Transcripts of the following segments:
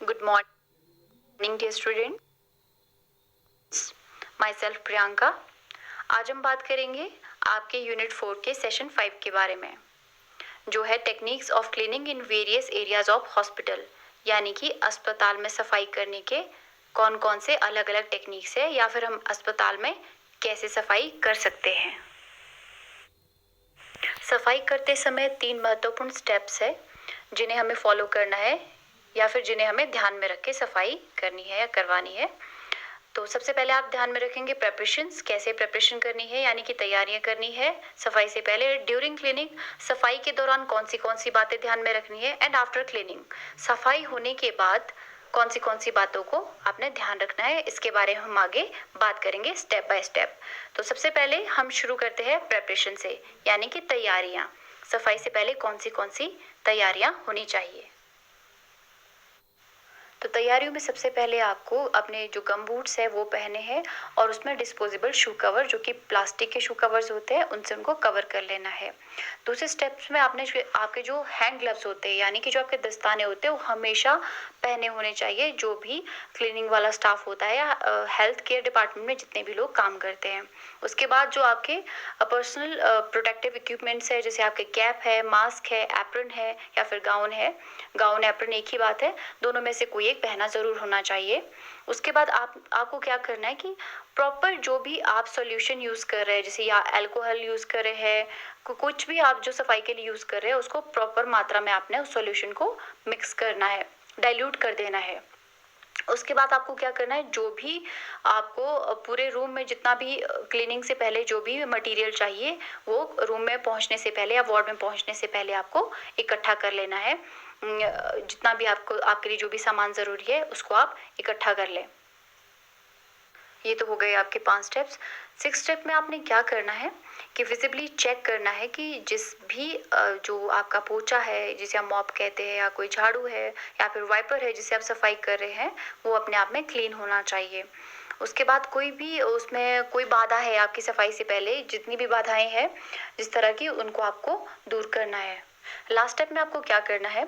Good morning dear students. Myself Priyanka. आज हम बात करेंगे आपके यूनिट 4 के सेशन 5 के बारे में, जो है techniques of cleaning in various areas of hospital, यानी कि अस्पताल में सफाई करने के कौन कौन से अलग अलग टेक्निक्स है या फिर हम अस्पताल में कैसे सफाई कर सकते हैं. सफाई करते समय 3 महत्वपूर्ण स्टेप्स है जिन्हें हमें फॉलो करना है या फिर जिन्हें हमें ध्यान में रख के सफाई करनी है या करवानी है. तो सबसे पहले आप ध्यान में रखेंगे प्रेपरेशंस, कैसे प्रेपरेशन करनी है यानी कि तैयारियां करनी है सफाई से पहले. ड्यूरिंग क्लीनिंग, सफाई के दौरान कौन सी बातें ध्यान में रखनी है. एंड आफ्टर क्लीनिंग, सफाई होने के बाद कौन सी बातों को आपने ध्यान रखना है. इसके बारे में हम आगे बात करेंगे स्टेप बाय स्टेप. तो सबसे पहले हम शुरू करते हैं प्रेपरेशन से, यानी कि तैयारियां. सफाई से पहले कौन सी तैयारियां होनी चाहिए. तो तैयारियों में सबसे पहले आपको अपने जो गम बूट्स है वो पहने हैं और उसमें डिस्पोजेबल शू कवर, जो कि प्लास्टिक के शू कवर्स होते हैं, उनसे उनको कवर कर लेना है. दूसरे स्टेप्स में आपके जो हैंड ग्लव्स होते हैं यानी कि जो आपके दस्ताने होते हैं वो हमेशा पहने होने चाहिए, जो भी क्लीनिंग वाला स्टाफ होता है या हेल्थ केयर डिपार्टमेंट में जितने भी लोग काम करते हैं. उसके बाद जो आपके पर्सनल प्रोटेक्टिव इक्विपमेंट्स है, जैसे आपके कैप है, मास्क है, एप्रन है या फिर गाउन है. गाउन एप्रन एक ही बात है, दोनों में से कोई एक पहना ज़रूर होना चाहिए. उसके बाद आपको क्या करना है कि प्रॉपर जो भी आप सॉल्यूशन यूज़ कर रहे हैं, जैसे या अल्कोहल यूज़ कर रहे हैं, कुछ भी आप जो सफाई के लिए यूज़ कर रहे हैं उसको प्रॉपर मात्रा में आपने उस सॉल्यूशन को मिक्स करना है, डाइल्यूट कर देना है. उसके बाद आपको क्या करना है, जो भी आपको पूरे रूम में जितना भी क्लीनिंग से पहले जो भी मटेरियल चाहिए वो रूम में पहुंचने से पहले या वार्ड में पहुंचने से पहले आपको इकट्ठा कर लेना है. जितना भी आपके लिए जो भी सामान ज़रूरी है उसको आप इकट्ठा कर लें. ये तो हो गए आपके 5 स्टेप्स. 6 स्टेप में आपने क्या करना है कि विजिबली चेक करना है कि जिस भी जो आपका पोछा है, जिसे हम मॉप कहते हैं, या कोई झाड़ू है या फिर वाइपर है जिसे आप सफाई कर रहे हैं, वो अपने आप में क्लीन होना चाहिए. उसके बाद कोई भी उसमें कोई बाधा है आपकी सफाई से पहले, जितनी भी बाधाएं हैं जिस तरह की, उनको आपको दूर करना है. लास्ट स्टेप में आपको क्या करना है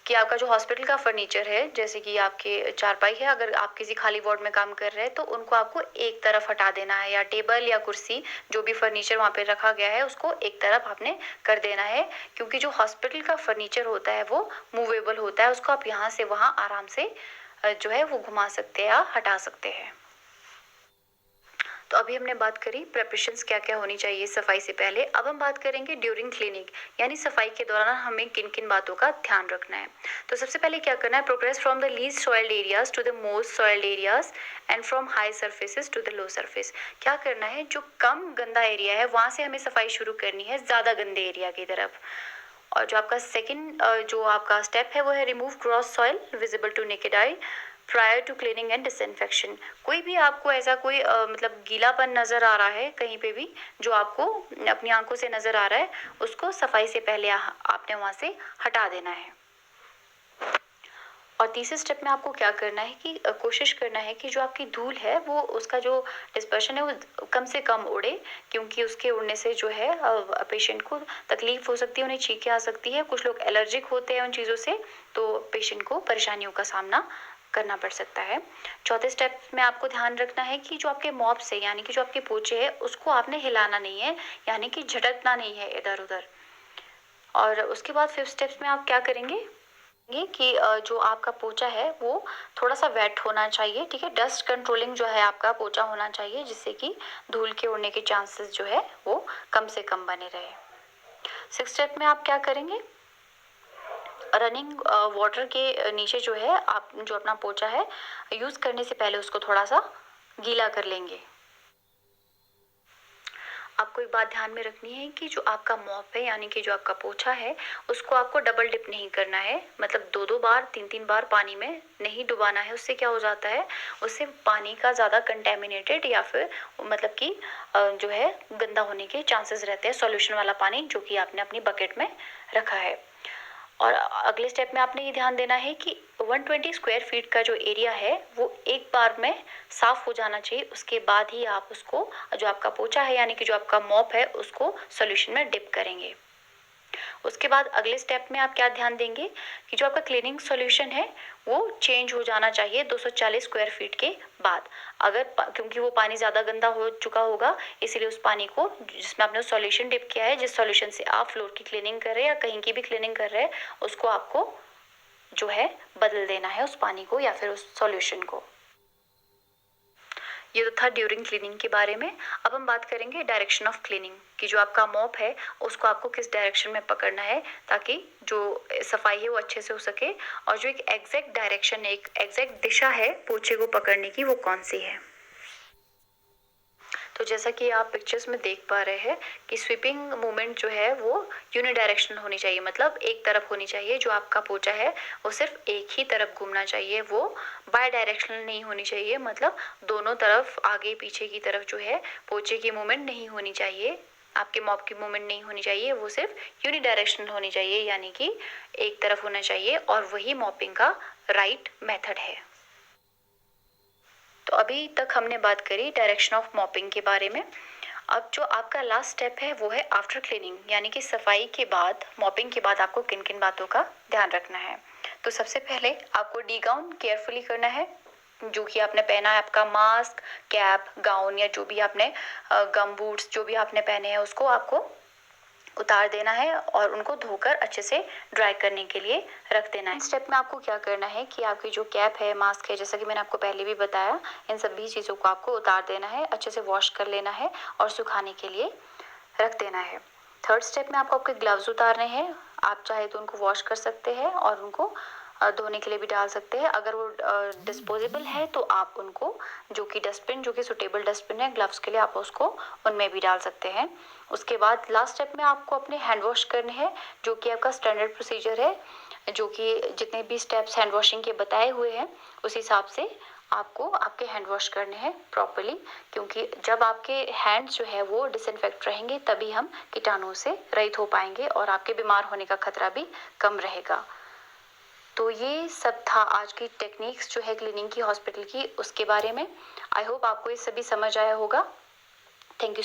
कि आपका जो हॉस्पिटल का फर्नीचर है, जैसे कि आपके चारपाई है, अगर आप किसी खाली वार्ड में काम कर रहे हैं तो उनको आपको एक तरफ हटा देना है, या टेबल या कुर्सी जो भी फर्नीचर वहाँ पे रखा गया है उसको एक तरफ आपने कर देना है. क्योंकि जो हॉस्पिटल का फर्नीचर होता है वो मूवेबल होता है, उसको आप यहाँ से वहाँ आराम से जो है वो घुमा सकते हैं या हटा सकते हैं. तो अभी हमने बात करी प्रेपरेशंस क्या क्या होनी चाहिए सफाई से पहले. अब हम बात करेंगे ड्यूरिंग क्लीनिंग, यानी सफाई के दौरान हमें किन किन बातों का ध्यान रखना है. तो सबसे पहले क्या करना है, progress from the least soiled areas to the most soiled areas and from high surfaces to the low surface. क्या करना है, जो कम गंदा एरिया है वहाँ से हमें सफाई शुरू करनी है ज़्यादा गंदे एरिया की तरफ. और जो आपका सेकंड जो आपका स्टेप है वो है remove gross soil visible to naked eye prior to cleaning and disinfection. कोई भी आपको ऐसा कोई मतलब गीलापन नज़र आ रहा है कहीं पे भी जो आपको अपनी आंखों से नज़र आ रहा है, उसको सफाई से पहले आपने वहाँ से हटा देना है. और तीसरे स्टेप में आपको क्या करना है कि कोशिश करना है कि जो आपकी धूल है वो उसका जो डिस्पर्शन है वो कम से कम उड़े, क्योंकि उसके उड़ने से जो है पेशेंट को तकलीफ हो सकती है, उन्हें छींकें आ सकती है, कुछ लोग एलर्जिक होते हैं उन चीज़ों से, तो पेशेंट को परेशानियों का सामना करना पड़ सकता है. चौथे स्टेप में आपको ध्यान रखना है कि जो आपके मॉप से यानी कि जो आपके पोछे है उसको आपने हिलाना नहीं है, यानी कि झटकना नहीं है इधर उधर. और उसके बाद फिफ्थ स्टेप्स में आप क्या करेंगे कि जो आपका पोछा है वो थोड़ा सा वेट होना चाहिए, ठीक है. डस्ट कंट्रोलिंग जो है आपका पोछा होना चाहिए, जिससे कि धूल के उड़ने के चांसेस जो है वो कम से कम बने रहे. सिक्स स्टेप में आप क्या करेंगे, रनिंग वाटर के नीचे जो है आप जो अपना पोछा है यूज़ करने से पहले उसको थोड़ा सा गीला कर लेंगे. आपको एक बात ध्यान में रखनी है कि जो आपका मॉप है यानी कि जो आपका पोछा है उसको आपको डबल डिप नहीं करना है, मतलब 2-2 बार 3-3 बार पानी में नहीं डुबाना है. उससे क्या हो जाता है, उससे पानी का ज़्यादा कंटेमिनेटेड या फिर मतलब कि जो है गंदा होने के चांसेस रहते हैं, सॉल्यूशन वाला पानी जो कि आपने अपनी बकेट में रखा है. और अगले स्टेप में आपने ये ध्यान देना है कि 120 स्क्वायर फीट का जो एरिया है वो एक बार में साफ हो जाना चाहिए. उसके बाद ही आप उसको जो आपका पोछा है यानी कि जो आपका मॉप है उसको सॉल्यूशन में डिप करेंगे. उसके बाद अगले स्टेप में आप क्या ध्यान देंगे कि जो आपका क्लीनिंग सॉल्यूशन है वो चेंज हो जाना चाहिए 240 स्क्वायर फीट के बाद। अगर क्योंकि वो पानी ज़्यादा गंदा हो चुका होगा, इसीलिए उस पानी को जिसमें आपने सॉल्यूशन डिप किया है, जिस सॉल्यूशन से आप फ्लोर की क्लीनिंग कर रहे हैं या कहीं की भी क्लीनिंग कर रहे हैं, उसको आपको जो है बदल देना है, उस पानी को या फिर उस सॉल्यूशन को। ये तो था ड्यूरिंग क्लीनिंग के बारे में। अब हम बात करेंगे डायरेक्शन ऑफ क्लीनिंग कि जो आपका मॉप है उसको आपको किस डायरेक्शन में पकड़ना है ताकि जो सफाई है वो अच्छे से हो सके, और जो एक एग्जैक्ट डायरेक्शन है, एक एग्जैक्ट दिशा है पोछे को पकड़ने की, वो कौन सी है। तो जैसा कि आप पिक्चर्स में देख पा रहे हैं कि स्वीपिंग मूवमेंट जो है वो यूनिडायरेक्शनल होनी चाहिए, मतलब एक तरफ होनी चाहिए। जो आपका पोछा है वो सिर्फ एक ही तरफ घूमना चाहिए, वो बाय डायरेक्शनल नहीं होनी चाहिए, मतलब दोनों तरफ आगे पीछे की तरफ जो है पोछे की मूवमेंट नहीं होनी चाहिए, आपके मॉप की मूवमेंट नहीं होनी चाहिए, वो सिर्फ यूनिडायरेक्शनल होनी चाहिए, यानी कि एक तरफ होना चाहिए, और वही मॉपिंग का राइट मेथड है। तो अभी तक हमने बात करी डायरेक्शन ऑफ मॉपिंग के बारे में। अब जो आपका लास्ट स्टेप है वो है आफ्टर क्लीनिंग, यानी कि सफाई के बाद, मॉपिंग के बाद आपको किन किन बातों का ध्यान रखना है। तो सबसे पहले आपको डी गाउन केयरफुली करना है। जो कि आपने पहना है, आपका मास्क, कैप, गाउन या जो भी आपने गम बूट्स जो भी आपने पहने हैं उसको आपको उतार देना है और उनको धोकर अच्छे से ड्राई करने के लिए रख देना है। स्टेप में आपको क्या करना है कि आपकी जो कैप है, मास्क है, जैसा कि मैंने आपको पहले भी बताया, इन सभी चीज़ों को आपको उतार देना है, अच्छे से वॉश कर लेना है और सुखाने के लिए रख देना है। थर्ड स्टेप में आपको आपके ग्लव्स उतारने हैं। आप चाहे तो उनको वॉश कर सकते हैं और उनको धोने के लिए भी डाल सकते हैं। अगर वो डिस्पोजेबल है तो आप उनको जो कि सुटेबल डस्टबिन है ग्लव्स के लिए, आप उसको उनमें भी डाल सकते हैं। उसके बाद लास्ट स्टेप में आपको अपने हैंड वॉश करने हैं, जो कि आपका स्टैंडर्ड प्रोसीजर है, जो कि जितने भी स्टेप्स हैंड वॉशिंग के बताए हुए हैं उस हिसाब से आपको आपके हैंड वॉश करने हैं प्रॉपर्ली, क्योंकि जब आपके हैंड्स जो है वो डिसइंफेक्ट रहेंगे तभी हम कीटाणुओं से रहित हो पाएंगे और आपके बीमार होने का खतरा भी कम रहेगा। तो ये सब था आज की टेक्निक्स जो है क्लीनिंग की, हॉस्पिटल की, उसके बारे में। आई होप आपको ये सभी समझ आया होगा। Thank you.